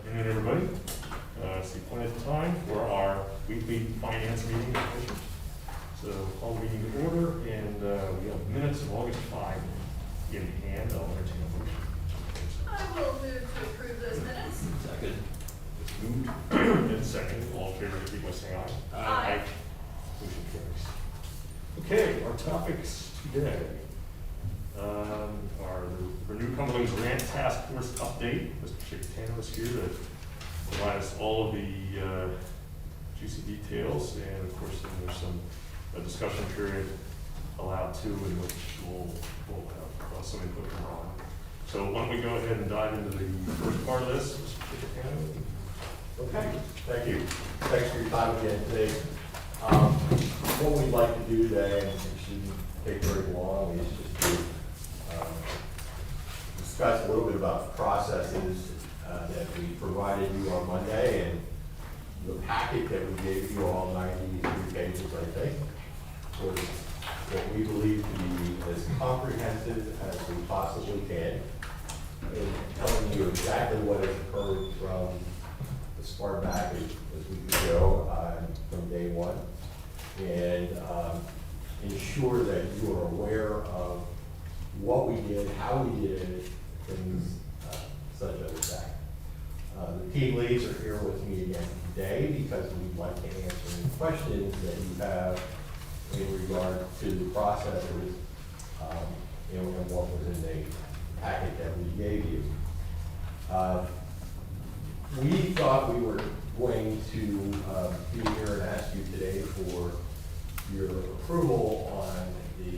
Afternoon, everybody. It's the appointed time for our weekly finance meeting. So call the meeting to order, and we have minutes of August 5 in hand. I'll entertain a motion. I will move to approve those minutes. Second. It's moved and second. All in favor, indicate by saying aye. Aye. Motion carries. Okay, our topics today are the Renew Cumberland Grant Task Force update. Mr. Chickatano is here to provide us all of the juicy details, and of course then there's a discussion period allowed too, in which we'll have some input from Ron. So why don't we go ahead and dive into the first part of this, Mr. Chickatano? Okay, thank you. Thanks for your time again today. What we'd like to do today, and it shouldn't take very long, is just to discuss a little bit about the processes that we provided you on Monday, and the packet that we gave you, all 93 pages, I think, was what we believe to be as comprehensive as we possibly can, in telling you exactly what has occurred from the SMART package as we could go from day one, and ensure that you are aware of what we did, how we did it, things such as that. The team leads are here with me again today because we'd like to answer any questions that you have in regard to the processes and what was in the packet that we gave you. We thought we were going to be here and ask you today for your approval on the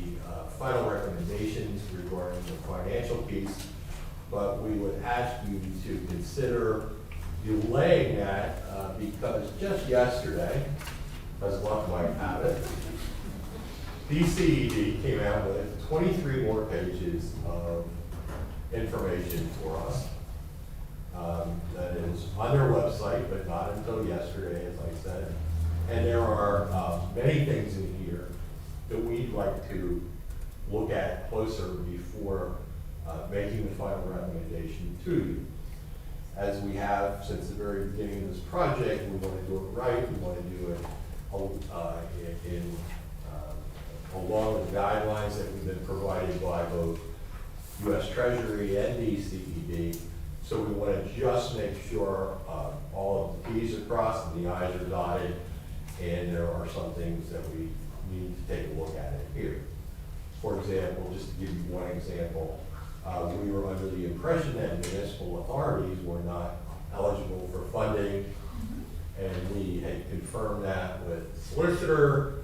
final recommendations regarding the financial piece, but we would ask you to consider delaying that because just yesterday, as luck might have it, DCED came out with 23 more pages of information for us. That is on their website, but not until yesterday, as I said. And there are many things in here that we'd like to look at closer before making the final recommendation to you. As we have since the very beginning of this project, we want to do it right. We want to do it along with guidelines that we've been provided by both U.S. Treasury and DCED. So we want to just make sure all of the T's are crossed and the I's are dotted, and there are some things that we need to take a look at it here. For example, just to give you one example, we were under the impression that municipal authorities were not eligible for funding, and we had confirmed that with the solicitor,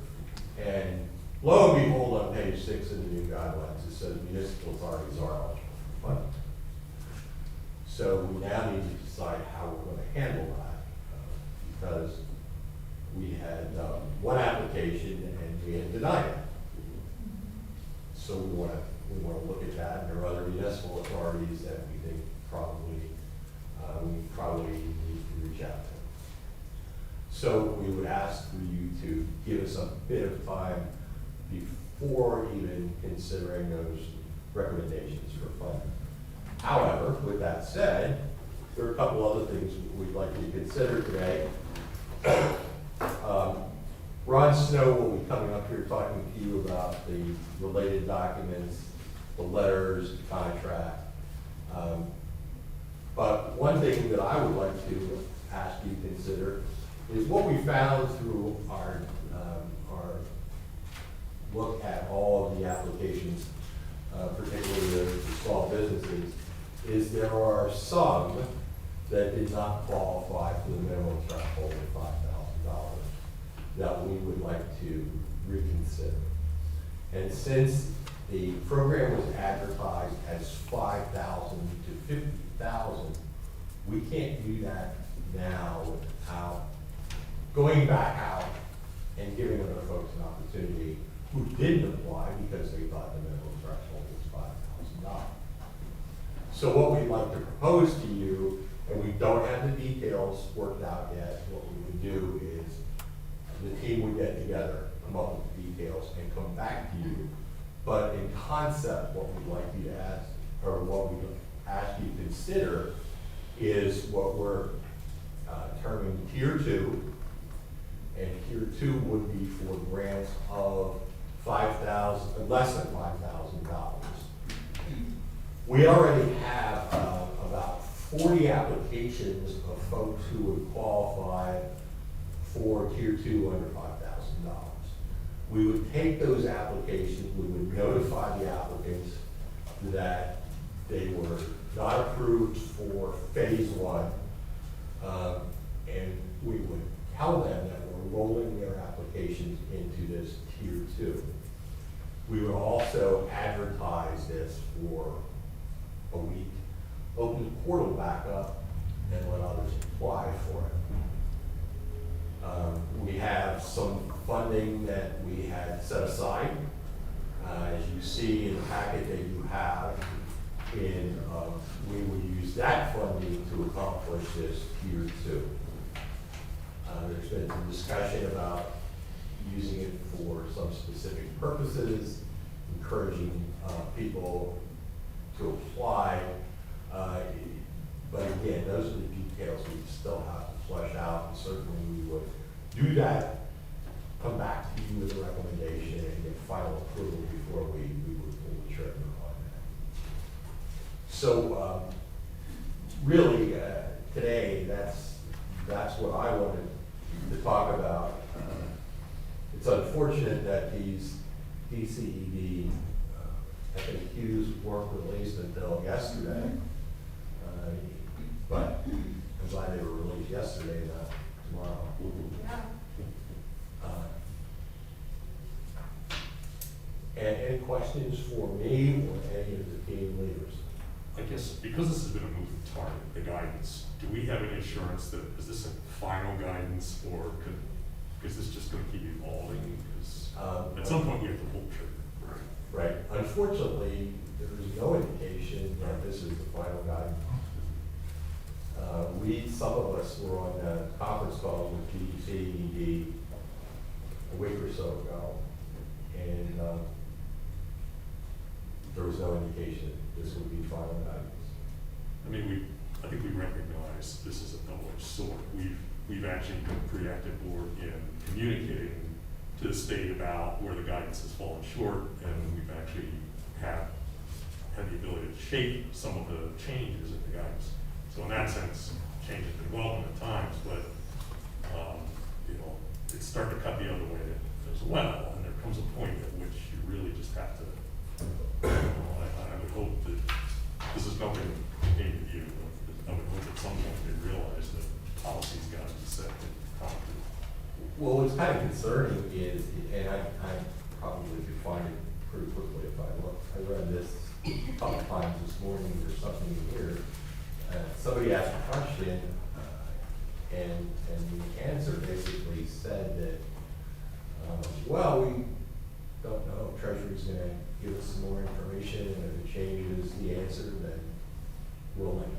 and lo and behold, on page 6 of the new guidelines, it says municipal authorities are eligible for funding. So we now need to decide how we're going to handle that, because we had one application and we had denied it. So we want to look at that, and there are other municipal authorities that we think we probably need to reach out to. So we would ask for you to give us a bit of time before even considering those recommendations for funding. However, with that said, there are a couple other things we'd like you to consider today. Ron Snow will be coming up here talking to you about the related documents, the letters, the contract. But one thing that I would like to ask you to consider is what we found through our look at all of the applications, particularly the small businesses, is there are some that did not qualify for the minimum threshold of $5,000 that we would like to reconsider. And since the program was advertised as $5,000 to $50,000, we can't do that now without going back out and giving other folks an opportunity who didn't apply because they thought the minimum threshold was $5,000. So what we'd like to propose to you, and we don't have the details worked out yet, what we would do is the team would get together, come up with the details, and come back to you. But in concept, what we'd like you to ask, or what we ask you to consider, is what we're determined tier 2, and tier 2 would be for grants of less than $5,000. We already have about 40 applications of folks who would qualify for tier 2 under $5,000. We would take those applications, we would notify the applicants that they were not approved for phase 1, and we would tell them that we're rolling their applications into this tier 2. We would also advertise this for a week, open the portal back up, and let others apply for it. We have some funding that we had set aside. As you see in the packet that you have, we would use that funding to accomplish this tier 2. There's been some discussion about using it for some specific purposes, encouraging people to apply. But again, those are the details we still have to flesh out, and certainly we would do that, come back to you with a recommendation and get final approval before we would pull the trigger on that. So really, today, that's what I wanted to talk about. It's unfortunate that these DCED FAQs weren't released until yesterday, but I'm glad they were released yesterday, not tomorrow. Yeah. And any questions for me or any of the team leaders? I guess because this has been a moving target, the guidance, do we have any assurance that, is this a final guidance, or is this just gonna keep evolving? Because at some point we have to pull the trigger. Right. Unfortunately, there is no indication that this is the final guidance. Some of us were on a conference call with DCED a week or so ago, and there was no indication that this would be final guidance. I mean, I think we recognize this is a double-edged sword. We've actually been pretty active board in communicating to the state about where the guidance has fallen short, and we've actually had the ability to shape some of the changes in the guidance. So in that sense, change has been welcome at times, but it's starting to cut the other way as well, and there comes a point at which you really just have to, I would hope that this is nothing aimed at you, but I would hope at some point they realize that policy's got to be set in concrete. Well, what's kind of concerning is, and I probably could find it pretty quickly if I look. I read this a couple times this morning. There's something here. Somebody asked a question, and the answer basically said that, well, we don't know if Treasury's going to give us some more information, and if it changes the answer, then we'll let you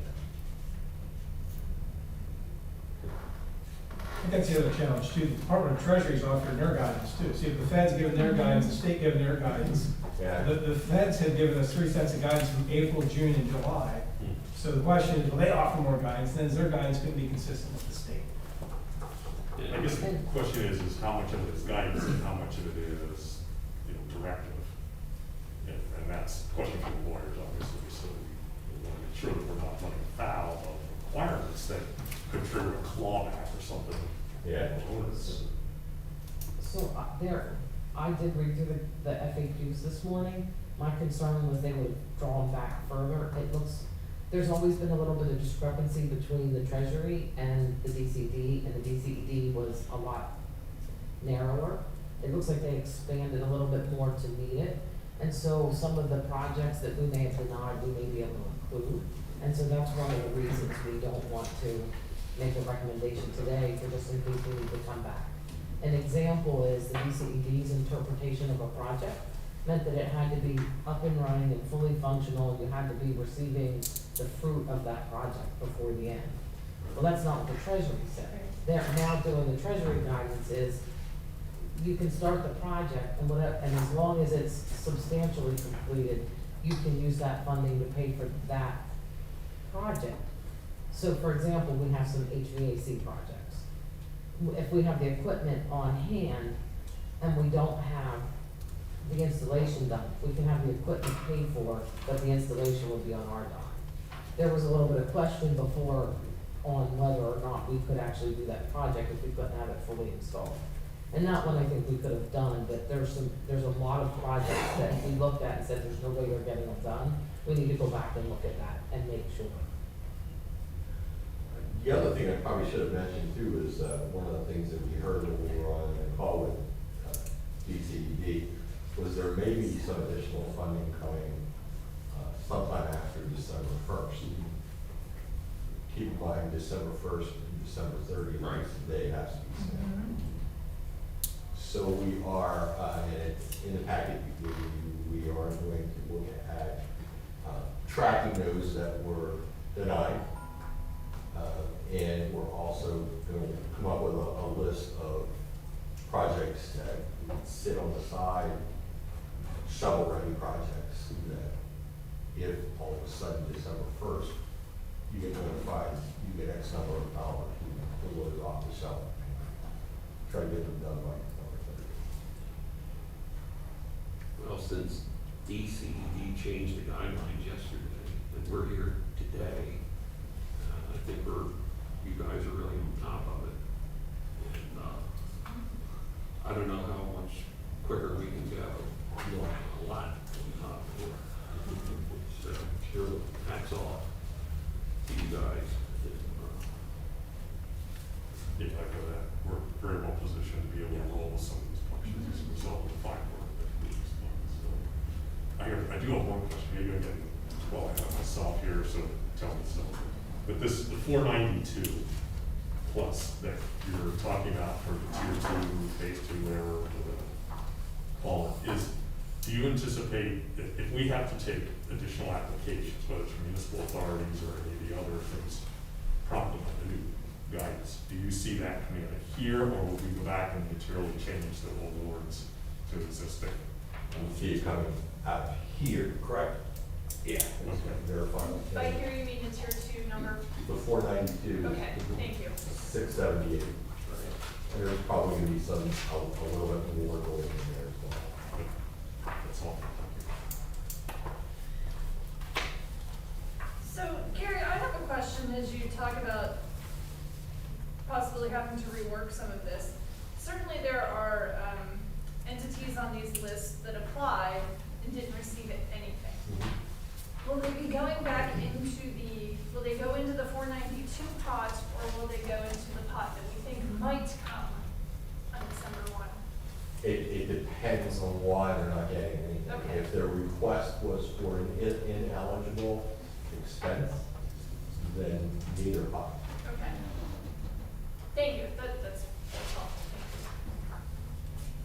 know. I think that's the other challenge too. The Department of Treasury is offering their guidance too. See, if the Fed's given their guidance, the state given their guidance. Yeah. The Feds had given us 3 sets of guidance from April, June, and July. So the question is, will they offer more guidance? Then is their guidance going to be consistent with the state? I guess the question is how much of it is guidance and how much of it is, directive? And that's a question for the lawyers, obviously, so we want to make sure that we're not running afoul of requirements that could trigger a clawback or something. Yeah. So I did read through the FAQs this morning. My concern was they would draw them back further. There's always been a little bit of discrepancy between the Treasury and the DCD, and the DCD was a lot narrower. It looks like they expanded a little bit more to meet it. And so some of the projects that we may have denied, we may be able to include. And so that's one of the reasons we don't want to make a recommendation today, for just in case we need to come back. An example is the DCED's interpretation of a project meant that it had to be up and running and fully functional. You had to be receiving the fruit of that project before the end. Well, that's not what the Treasury said. They're now doing the Treasury guidance is you can start the project and as long as it's substantially completed, you can use that funding to pay for that project. So for example, we have some HVAC projects. If we have the equipment on hand and we don't have the installation done, we can have the equipment paid for, but the installation will be on our dime. There was a little bit of question before on whether or not we could actually do that project if we couldn't have it fully installed. And that one I think we could have done, but there's a lot of projects that we looked at and said, there's no way they're getting them done. We need to go back and look at that and make sure. The other thing I probably should have mentioned too is, one of the things that we heard when we were on a call with DCED was there may be some additional funding coming sometime after December 1st. Keep in mind, December 1st and December 30th, Right. they have to be spent. So we are, and it's in the packet, we are going to look at tracking those that were denied. And we're also going to come up with a list of projects that sit on the side, shovel-ready projects that if all of a sudden December 1st, you get notified, you get X number of dollars, you load it off the shelf. Try to get them done by December 30th. Well, since DCED changed the guidelines yesterday, and we're here today, I think you guys are really on top of it. And, I don't know how much quicker we can go. A lot on top of it. So, sure, hats off to you guys. Yeah, I go that. We're very well positioned to be able to roll with some of these functions as a result of the fine work that we've done. So, I do have one question, maybe I can, well, I have myself here, so tell me so. But this, the 492 plus that you're talking about for the tier 2, phase 2, whatever the call it is, do you anticipate that if we have to take additional applications, whether it's from municipal authorities or any of the other things prompted by the new guidance, do you see that coming out here, or will we go back and materially change the old ordinance to existing? And see it coming out here, correct? Yeah. Okay. Verify. By here you mean the tier 2 number? The 492. Okay, thank you. 678. And there's probably gonna be some, a little bit more going in there as well. That's all. Thank you. So, Gary, I have a question as you talk about possibly having to rework some of this. Certainly there are entities on these lists that applied and didn't receive anything. Will they be going back will they go into the 492 pot, or will they go into the pot that we think might come on December 1? It depends on why they're not getting anything. Okay. If their request was for an ineligible expense, then neither pot. Okay. Thank you, that's all.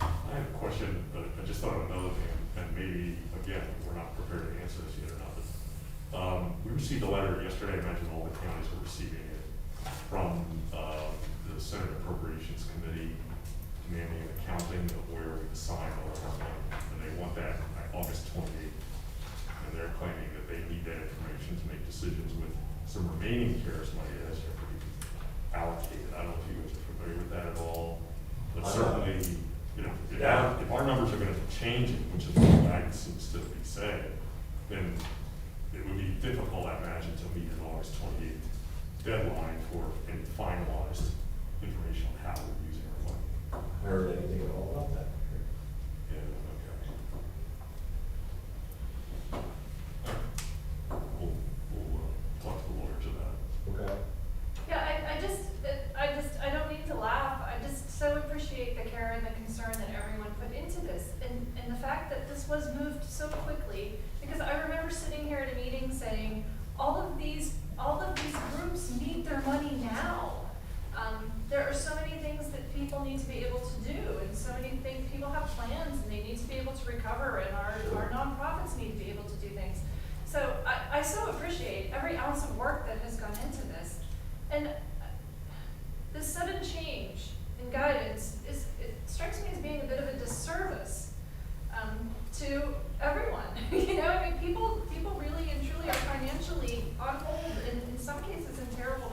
I have a question, but I just thought of another thing, and maybe, again, we're not prepared to answer this yet or not, but, we received a letter yesterday, I mentioned all the counties are receiving it, from, the Senate Appropriations Committee demanding an accounting of where we assign all of our money, and they want that by August 28th. And they're claiming that they need that information to make decisions with some remaining CARES money that has to be allocated. I don't know if you guys are familiar with that at all, but certainly, you know, if our numbers are gonna be changing, which is what the guidance seems to be saying, then it would be difficult, I imagine, to meet an August 28th deadline for any finalized information on how we're using our money. Heard anything at all about that? Yeah, okay. We'll talk to the lawyers about it. Okay. Yeah, I don't mean to laugh, I just so appreciate the care and the concern that everyone put into this, and the fact that this was moved so quickly, because I remember sitting here at a meeting saying, all of these groups need their money now. There are so many things that people need to be able to do, and so many things, people have plans, and they need to be able to recover, and our nonprofits need to be able to do things. So I so appreciate every ounce of work that has gone into this. And this sudden change in guidance it strikes me as being a bit of a disservice to everyone. I mean, people really and truly are financially on hold, and in some cases in terrible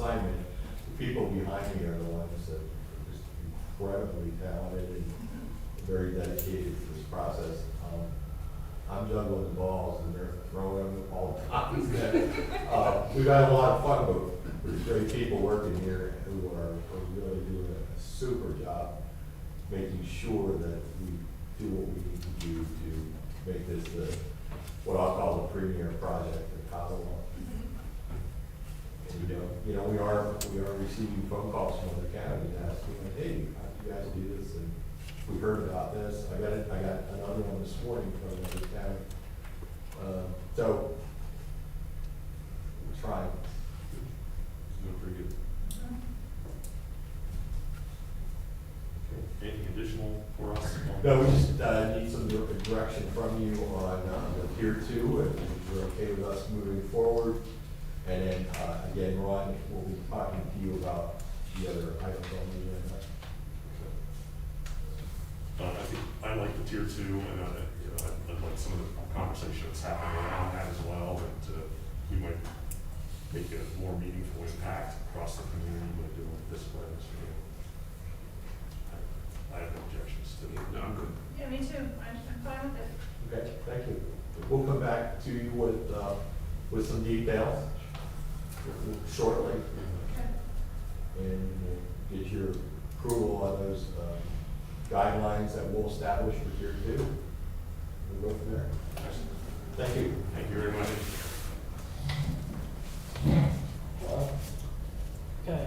assignment. The people behind me are the ones that are just incredibly talented and very dedicated to this process. I'm juggling the balls and they're throwing them all the time. We've had a lot of fun, but there's great people working here who are really doing a super job making sure that we do what we need to do to make this what I'll call the premier project in Cumberland. And, you know, we are receiving phone calls from other counties asking, like, hey, how do you guys do this? And we heard about this. I got another one this morning from another county. So we're trying. It's doing pretty good. Okay. Anything additional for us? No, we just need some direction from you on the tier 2, and if you're okay with us moving forward. And then again, Ron will be talking to you about the other items on the agenda. I think I like the tier 2, and you know, I like some of the conversation that's happening around that as well, that we might make a more meaningful impact across the community by doing it this way. So, I have no objections to it. No, I'm good. Yeah, me too. I'm fine with it. Okay, thank you. We'll come back to you with some details shortly, Okay. and we'll get your approval on those guidelines that we'll establish for tier 2. We'll go from there. Thank you. Thank you very much. Okay,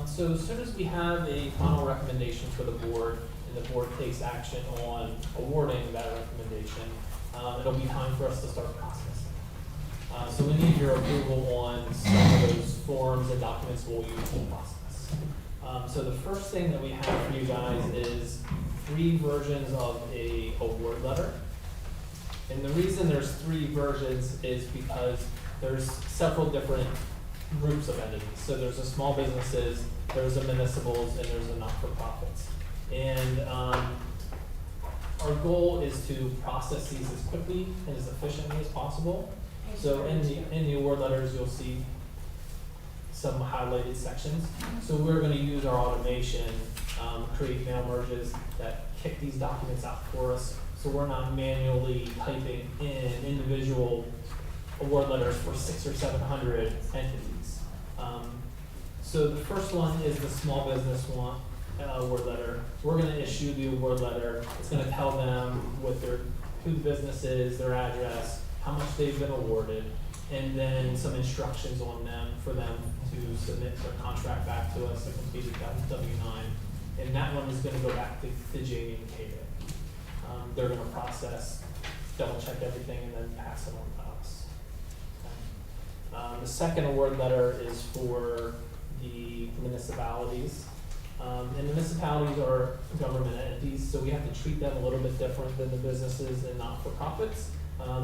so as soon as we have a final recommendation for the board, and the board takes action on awarding that recommendation, it'll be time for us to start processing. So we need your approval on some of those forms and documents we'll use in the process. So the first thing that we have for you guys is 3 versions of a award letter. And the reason there's 3 versions is because there's several different groups of entities. So there's the small businesses, there's the municipals, and there's the not-for-profits. And our goal is to process these as quickly and as efficiently as possible. So in the award letters, you'll see some highlighted sections. So we're going to use our automation, create mail merges that kick these documents out for us. So we're not manually typing in individual award letters for 600 or 700 entities. So the first one is the small business one, award letter. We're going to issue the award letter. It's going to tell them who the business is, their address, how much they've been awarded, and then some instructions on them for them to submit their contract back to us, a completed W-9. And that one is going to go back to Jamie and Kate. They're going to process, double check everything, and then pass it on to us. Okay. The second award letter is for the municipalities. And municipalities are government entities, so we have to treat them a little bit different than the businesses and not-for-profits.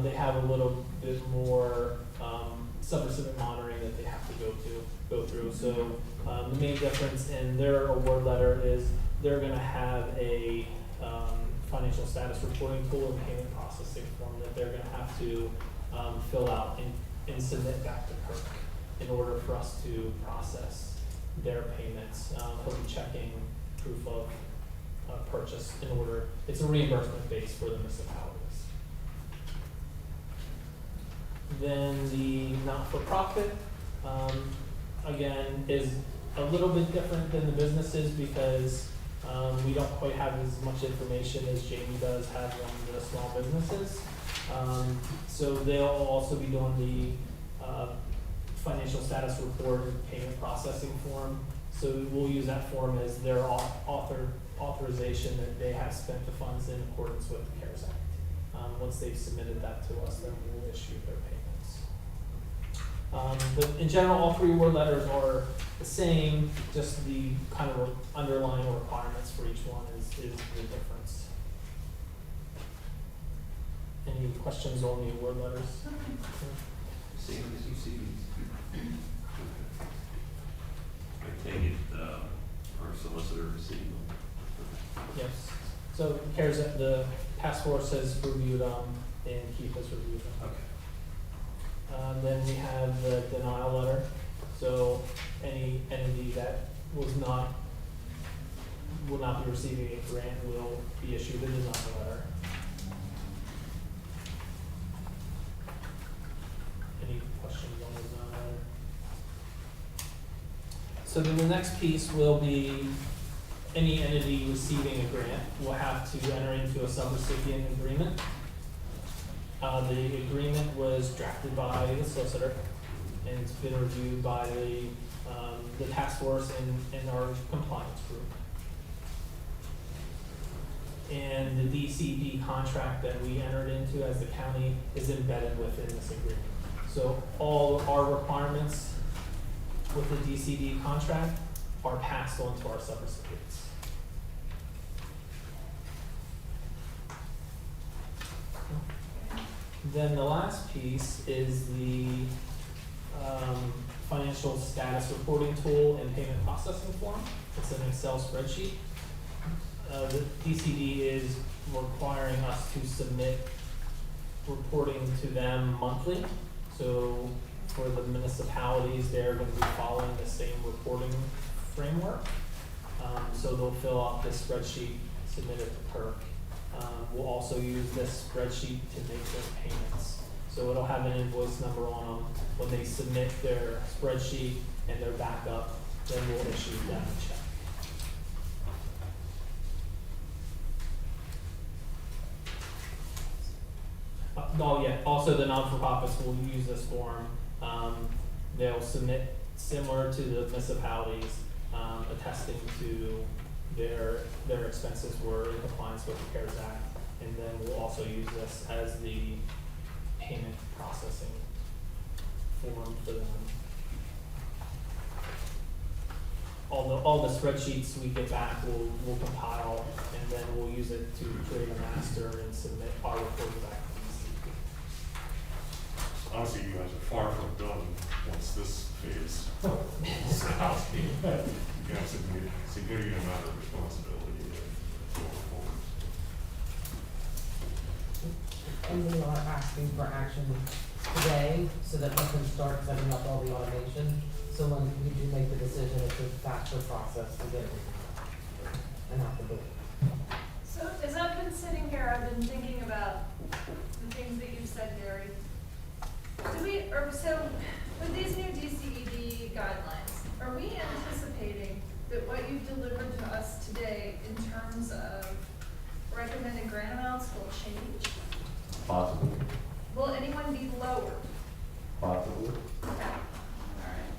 They have a little bit more sub-recipient monitoring that they have to go through. So the main difference in their award letter is they're going to have a financial status reporting tool and payment processing form that they're going to have to fill out and submit back to Kirk in order for us to process their payments. He'll be checking proof of purchase in order. It's a reimbursement base for the municipalities. Then the not-for-profit, again, is a little bit different than the businesses because we don't quite have as much information as Jamie does have on the small businesses. So they'll also be doing the financial status report and payment processing form. So we'll use that form as their authorization that they have spent the funds in accordance with the CARES Act. Once they've submitted that to us, then we'll issue their payments. But in general, all 3 award letters are the same, just the kind of underlying requirements for each one is the difference. Any questions on the award letters? Same as you see these. I take it, our solicitor received them. Yes. So CARES, the task force has reviewed them and Keith has reviewed them. Okay. Then we have the denial letter. So any entity that will not be receiving a grant will be issued a design letter. Any questions on the design letter? So then the next piece will be any entity receiving a grant will have to enter into a subrecipient agreement. The agreement was drafted by the solicitor, and it's been reviewed by the task force and our compliance group. And the DCD contract that we entered into as the county is embedded within this agreement. So all our requirements with the DCD contract are passed on to our subrecipients. Then the last piece is the financial status reporting tool and payment processing form. It's an Excel spreadsheet. The DCD is requiring us to submit reporting to them monthly. So for the municipalities, they're going to be following the same reporting framework. So they'll fill out this spreadsheet, submit it to PERC. We'll also use this spreadsheet to make their payments. So it'll have an invoice number on them. When they submit their spreadsheet and their backup, then we'll issue them a check. Oh yeah, also the non-for-profits will use this form. They'll submit similar to the municipalities, attesting to their expenses were in compliance with the CARES Act. And then we'll also use this as the payment processing form for them. All the spreadsheets we get back, we'll compile, and then we'll use it to create a master and submit our report back to Honestly, you guys are far from done once this phase is out. You have significant amount of responsibility going forward. And we are asking for action today so that we can start setting up all the automation. So when we do make the decision, it's a faster process to get everything and out the door. So as I've been sitting here, I've been thinking about the things that you've said, Gary. So with these new DCED guidelines, are we anticipating that what you've delivered to us today in terms of recommended grant amounts will change? Possibly, Will anyone be lowered? possibly. Okay, all right.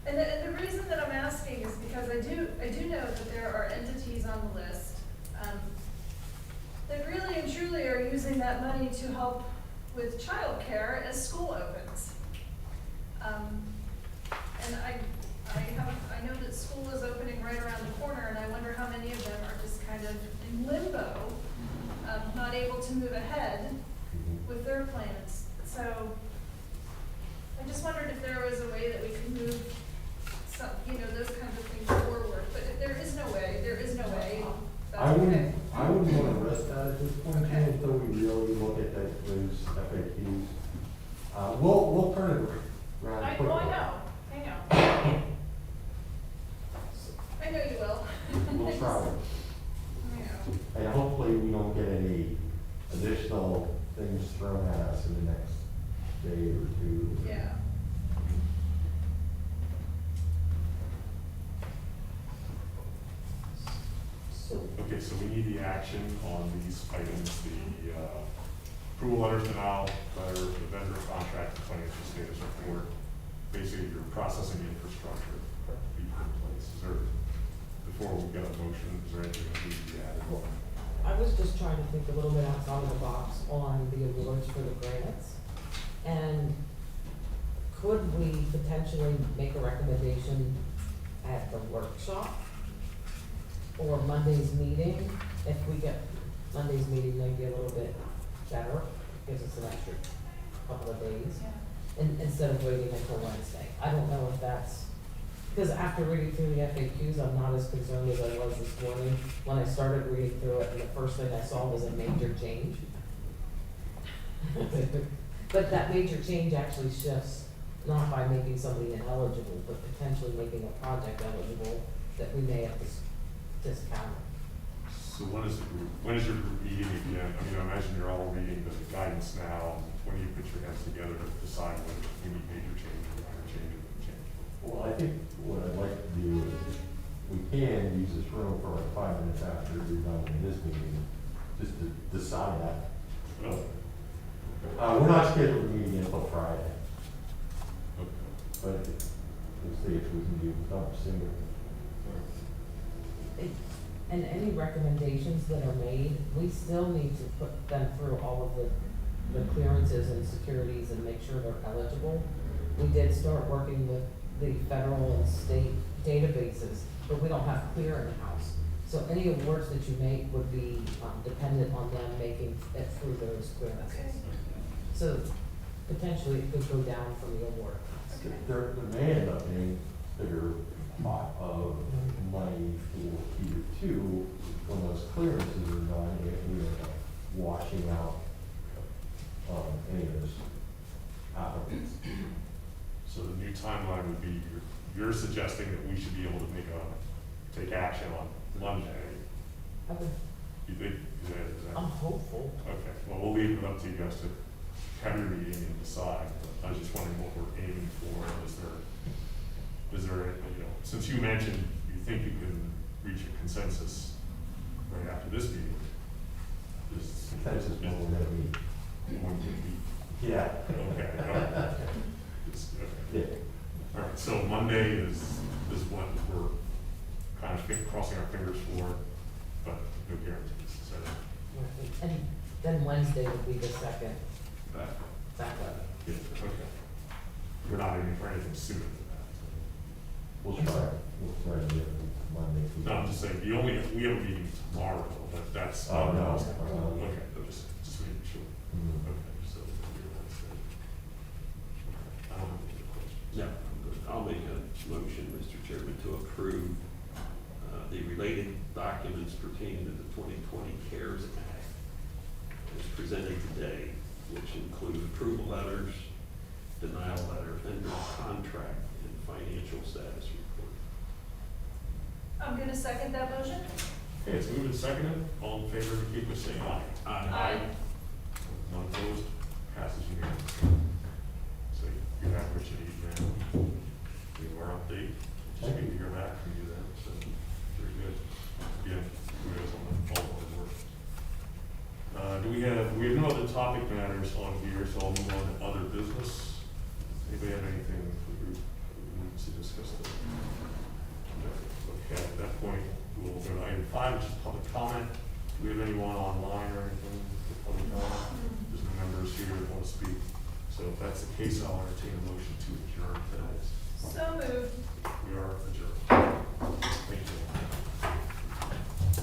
And the reason that I'm asking is because I do know that there are entities on the list that really and truly are using that money to help with childcare as school opens. And I know that school is opening right around the corner, and I wonder how many of them are just kind of in limbo, not able to move ahead with their plans. So I just wondered if there was a way that we could move some, those kinds of things forward. But if there is no way, there is no way. That's okay. I wouldn't want to risk that at this point, Okay. until we really look at those FAQs. We'll turn it around quickly. I know. I know you will. We'll try. I know. And hopefully we don't get any additional things thrown at us in the next day or two. Yeah. Okay, so we need the action on these items, the approval letters denial, letter, the vendor contract, the financial status report, basically your processing infrastructure to be put in place. Is there, before we get a motion, is there anything that needs to be added? I was just trying to think a little bit outside of the box on the awards for the grants. And could we potentially make a recommendation at the workshop or Monday's meeting? If we get Monday's meeting maybe a little bit better, gives us an extra couple of days, Yeah. and instead of waiting until Wednesday. I don't know if that's, because after reading through the FAQs, I'm not as concerned as I was this morning when I started reading through it, and the first thing I saw was a major change. But that major change actually shifts not by making somebody ineligible, but potentially making a project eligible that we may have to discount. So when is your group meeting again? I mean, I imagine you're all reading the guidance now. When do you put your heads together to decide whether you need major change or minor change or no change? Well, I think what I'd like to do is, we can use this room for like 5 minutes after we're done with this meeting, just to decide that. Oh, We're not scheduled to meet until Friday, okay. but we'll see if we can do something sooner. And any recommendations that are made, we still need to put them through all of the clearances and securities and make sure they're eligible. We did start working with the federal and state databases, but we don't have clear in-house. So any awards that you make would be dependent on them making it through those clearances. Okay. So potentially it could go down from the award. Okay. There may end up being bigger pot of money for tier 2 when those clearances are done, if we end up washing out any of those applicants. So the new timeline would be, you're suggesting that we should be able to take action on Monday. I would, You think, is that? I'm hopeful. Okay, well, we'll leave it up to you guys to have your meeting and decide. I was just wondering what we're aiming for. Is there, you know, since you mentioned you think you can reach a consensus right after this meeting, Consensus is when we're gonna meet. when we meet. Yeah. Okay, all right. Okay. Yeah. All right, so Monday is what we're kind of crossing our fingers for, but no guarantees, so. And then Wednesday would be the second That, backup. yeah, okay. We're not aiming for anything sooner than that. We'll try to get it Monday. No, I'm just saying, we have a meeting tomorrow, but that's. Oh, no. Okay, I'm just making sure. Mhm. Okay, so we're Wednesday. Okay, I don't have any questions. Yeah, I'm good. I'll make a motion, Mr. Chairman, to approve the related documents pertaining to the 2020 CARES Act as presented today, which include approval letters, denial letter, vendor contract, and financial status report. I'm gonna second that motion. Okay, it's moved and seconded. All in favor, indicate by saying aye. Aye. None opposed, passes unanimously. So you have what you need now. We were update. Just need to hear back from you then, so very good. Yeah, kudos on all of the work. We have no other topic matters on here, so I'll move on to other business. Anybody have anything for the group we need to discuss? Okay, at that point, we'll go to item 5, which is public comment. Do we have anyone online or anything for public comment? There's no members here that want to speak. So if that's the case, I'll entertain a motion to adjourn today. So moved. We are adjourned. Thank you.